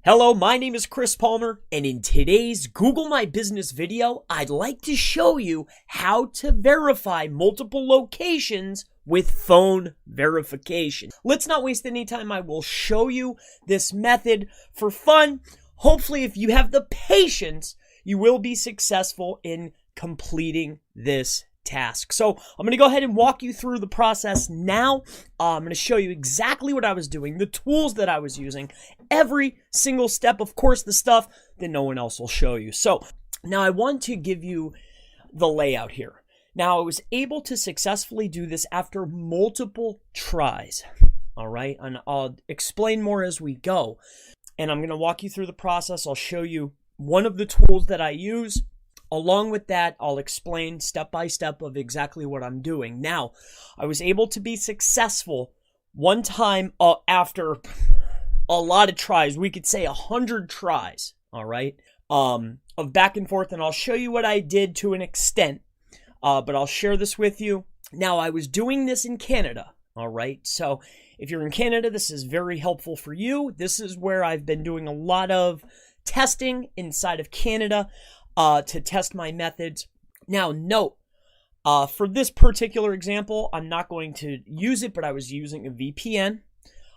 Hello, my name is Chris Palmer, and in today's Google My Business video, I'd like to show you how to verify multiple locations with phone verification. Let's not waste any time. I will show you this method for fun. Hopefully, if you have the patience, you will be successful in completing this task. So I'm going to go ahead and walk you through the process now. I'm going to show you exactly what I was doing, the tools that I was using, every single step, of course, the stuff that no one else will show you. So now I want to give you the layout here. Now I was able to successfully do this after multiple tries. All right. And I'll explain more as we go. And I'm going to walk you through the process. I'll show you one of the tools that I use. Along with that, I'll explain step by step of exactly what I'm doing. Now, I was able to be successful one time after a lot of tries. We could say 100 tries, all right, of back and forth. And I'll show you what I did to an extent, but I'll share this with you. Now, I was doing this in Canada, all right? So if you're in Canada, this is very helpful for you. This is where I've been doing a lot of testing inside of Canada. To test my methods. Now, note, for this particular example, I'm not going to use it, but I was using a VPN.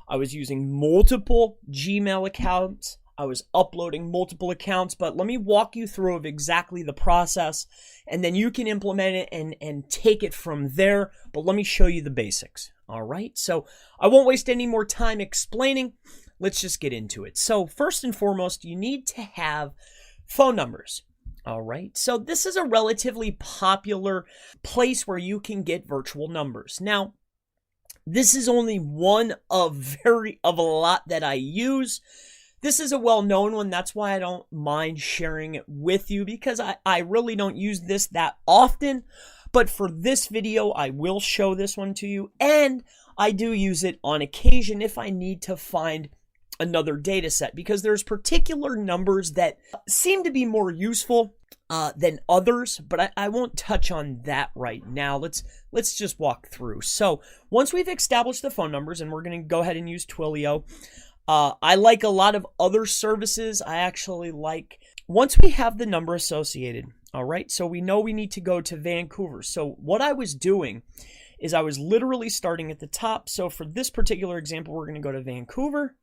I was using multiple Gmail accounts. I was uploading multiple accounts, but let me walk you through of exactly the process, and then you can implement it and take it from there, but let me show you the basics, all right? So I won't waste any more time explaining. Let's just get into it. So first and foremost, you need to have phone numbers. All right, so this is a relatively popular place where you can get virtual numbers. Now, this is only one of a lot that I use. This is a well-known one. That's why I don't mind sharing it with you, because I really don't use this that often. But for this video, I will show this one to you, and I do use it on occasion if I need to find another data set, because there's particular numbers that seem to be more useful than others, but I won't touch on that right now. Let's just walk through. So once we've established the phone numbers, and we're going to go ahead and use Twilio, I like a lot of other services. I actually like, once we have the number associated, all right, so we know we need to go to Vancouver. So what I was doing is I was literally starting at the top. So for this particular example, we're going to go to Vancouver.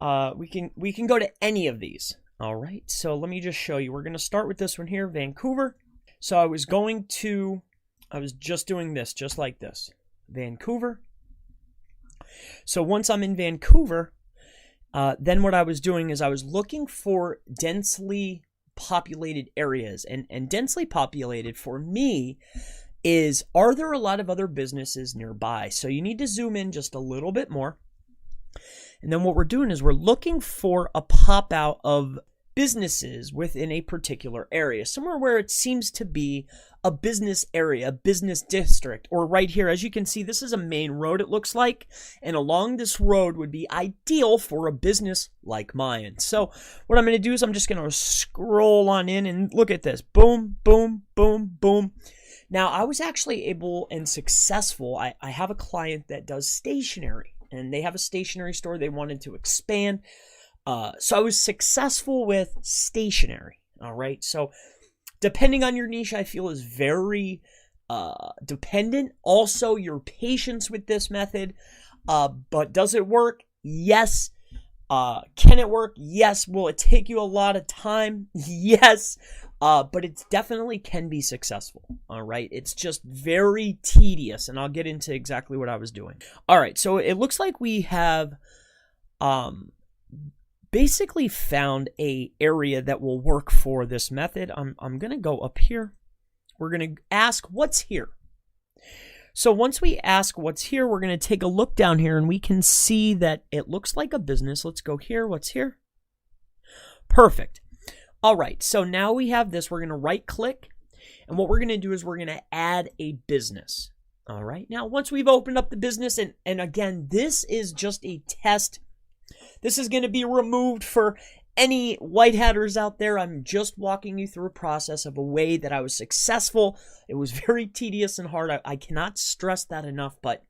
We can go to any of these. All right, so let me just show you. We're going to start with this one here, Vancouver. So I was just doing this, just like this, Vancouver. So once I'm in Vancouver, then what I was doing is I was looking for densely populated areas. And densely populated for me is, are there a lot of other businesses nearby? So you need to zoom in just a little bit more. And then what we're doing is we're looking for a pop out of businesses within a particular area, somewhere where it seems to be a business area, a business district, or right here, as you can see, this is a main road, it looks like, and along this road would be ideal for a business like mine. So what I'm going to do is I'm just going to scroll on in and look at this. Boom, boom, boom, boom. Now, I was actually able and successful. I have a client that does stationery, and they have a stationery store. They wanted to expand. So I was successful with stationery. All right. So depending on your niche, I feel is very dependent. Also, your patience with this method. But does it work? Yes. Can it work? Yes. Will it take you a lot of time? Yes. But it definitely can be successful. All right. It's just very tedious, and I'll get into exactly what I was doing. All right. So it looks like we have basically found a area that will work for this method. I'm going to go up here. We're going to ask what's here. So once we ask what's here, we're going to take a look down here, and we can see that it looks like a business. Let's go here. What's here? Perfect. All right, so now we have this. We're going to right click, and what we're going to do is we're going to add a business. All right, now once we've opened up the business, and again, this is just a test. This is going to be removed for any white hatters out there. I'm just walking you through a process of a way that I was successful. It was very tedious and hard. I cannot stress that enough, but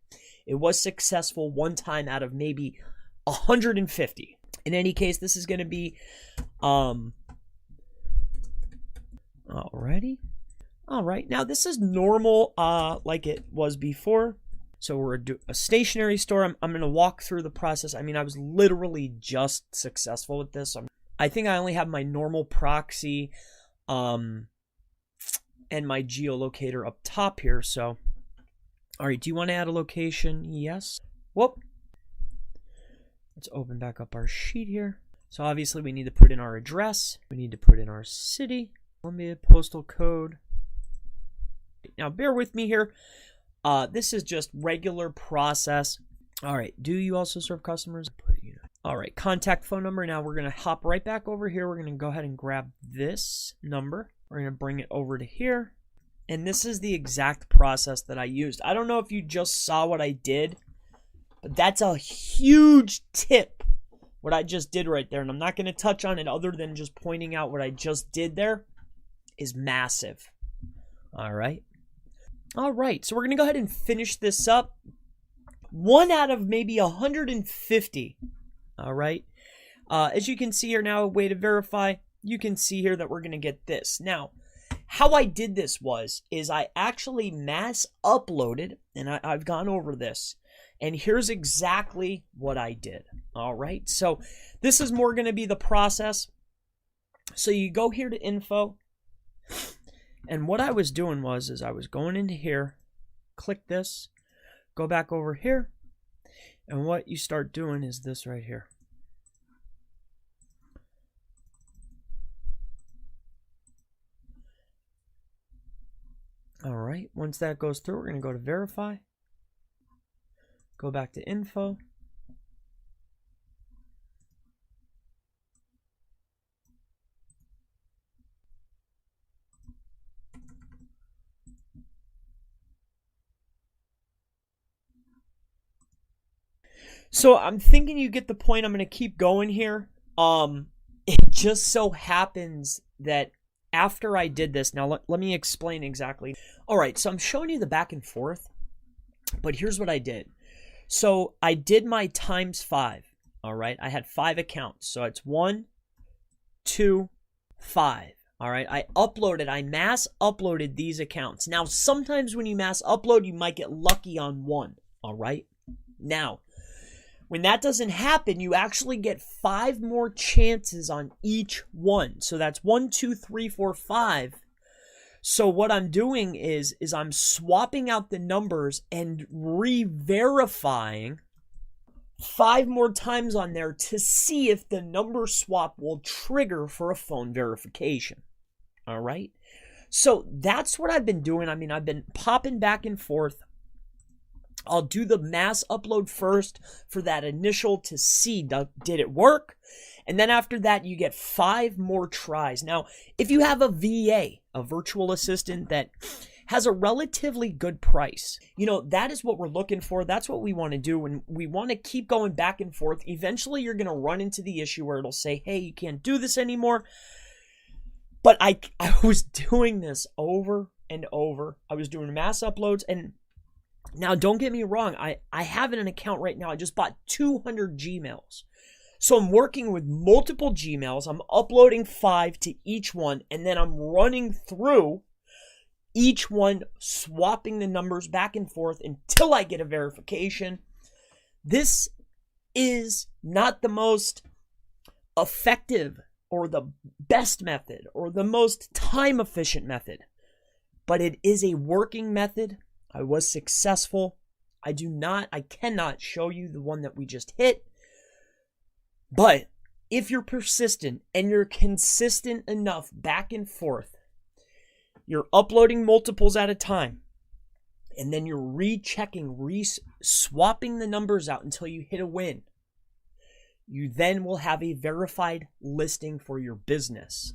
it was successful one time out of maybe 150. In any case, this is going to be, alrighty. All right, now this is normal like it was before. So we're a stationery store. I'm going to walk through the process. I mean, I was literally just successful with this. I think I only have my normal proxy and my geolocator up top here. So, all right, do you want to add a location? Yes. Whoop. Let's open back up our sheet here. So obviously we need to put in our address. We need to put in our city. Columbia postal code. Now bear with me here. This is just regular process. All right. Do you also serve customers? All right. Contact phone number. Now we're going to hop right back over here. We're going to go ahead and grab this number. We're going to bring it over to here. And this is the exact process that I used. I don't know if you just saw what I did, but that's a huge tip, what I just did right there. And I'm not going to touch on it other than just pointing out what I just did there is massive. All right. All right. So we're going to go ahead and finish this up. 1 out of maybe 150. All right. As you can see here now, a way to verify, you can see here that we're going to get this. Now, how I did this is I actually mass uploaded, and I've gone over this. And here's exactly what I did. All right. So this is more going to be the process. So you go here to info. And what I was doing is I was going into here, click this, go back over here. And what you start doing is this right here. All right. Once that goes through, we're going to go to verify. Go back to info. So I'm thinking you get the point. I'm going to keep going here. It just so happens that after I did this, now let me explain exactly. All right, so I'm showing you the back and forth, but here's what I did. So I did my times 5, all right? I had 5 accounts, so it's 1, 2, 5, all right? I mass uploaded these accounts. Now, sometimes when you mass upload, you might get lucky on one, all right? Now, when that doesn't happen, you actually get 5 more chances on each one. So that's 1, 2, 3, 4, 5. So what I'm doing is I'm swapping out the numbers and re-verifying 5 more times on there to see if the number swap will trigger for a phone verification. All right. So that's what I've been doing. I mean, I've been popping back and forth. I'll do the mass upload first for that initial to see, did it work? And then after that, you get 5 more tries. Now, if you have a VA, a virtual assistant that has a relatively good price, you know, that is what we're looking for. That's what we want to do. And we want to keep going back and forth. Eventually, you're going to run into the issue where it'll say, hey, you can't do this anymore. But I was doing this over and over. I was doing mass uploads. And now, don't get me wrong. I have an account right now. I just bought 200 Gmails. So I'm working with multiple Gmails. I'm uploading 5 to each one. And then I'm running through each one, swapping the numbers back and forth until I get a verification. This is not the most effective or the best method or the most time efficient method, but it is a working method. I was successful. I cannot show you the one that we just hit. But if you're persistent and you're consistent enough back and forth, you're uploading multiples at a time, and then you're rechecking, swapping the numbers out until you hit a win, you then will have a verified listing for your business.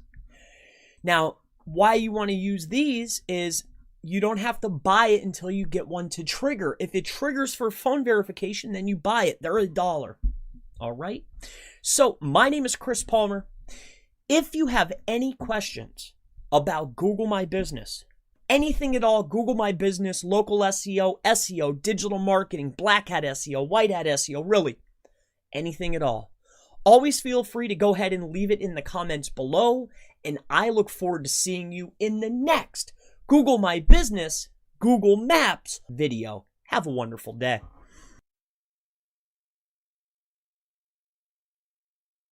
Now, why you want to use these is you don't have to buy it until you get one to trigger. If it triggers for phone verification, then you buy it. They're $1. All right. So my name is Chris Palmer. If you have any questions about Google My Business, anything at all, Google My Business, local SEO, digital marketing, black hat SEO, white hat SEO, really anything at all Always feel free to go ahead and leave it in the comments below, and I look forward to seeing you in the next Google My Business, Google Maps video. Have a wonderful day.